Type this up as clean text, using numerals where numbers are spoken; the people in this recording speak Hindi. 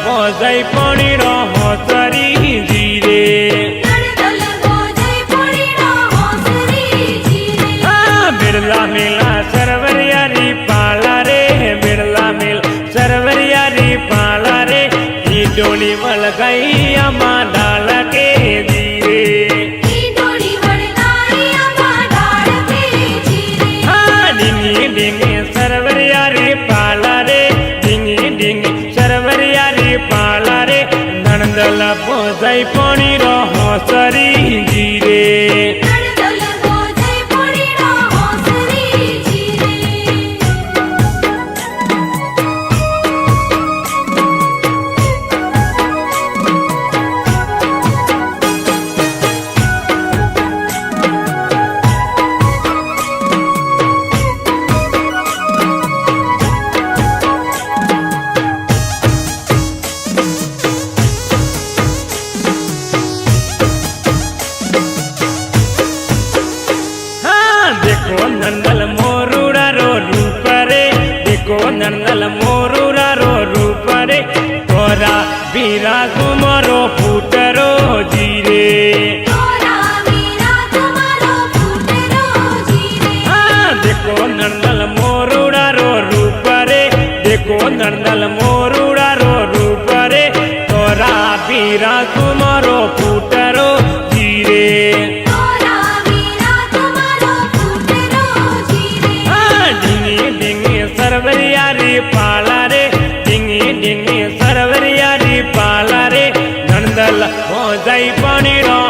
भोजई पानी रो होसरी जीरे बिरला मिला सरवरियारी पाला रे बिरला मिल सरवरियारी पाला रे ही डोली वल गई अमा डाल के जीरे डिंगी डिंगी सरवरियारी पाला रे डिंगी डिंगी सरवरियारी पाला रे नंदल भोजई पानी रो होसरी जीरे देखो नंदल मोरूरा रो रूप रे देखो नंदल मोरूरा रो रूप रे तोरा बीरा तुम्हारो फूटरो जीरे देखो नंदल मोरूरा रो रूप रे देखो नंदल मोरूरा रो रूप रे तोरा बीरा तुम्हारो फूटरो जीरे सरवरियारी पाला रे डिंगी डिंगी सरवरियारी पाला रे नंदल भोजई पानी रो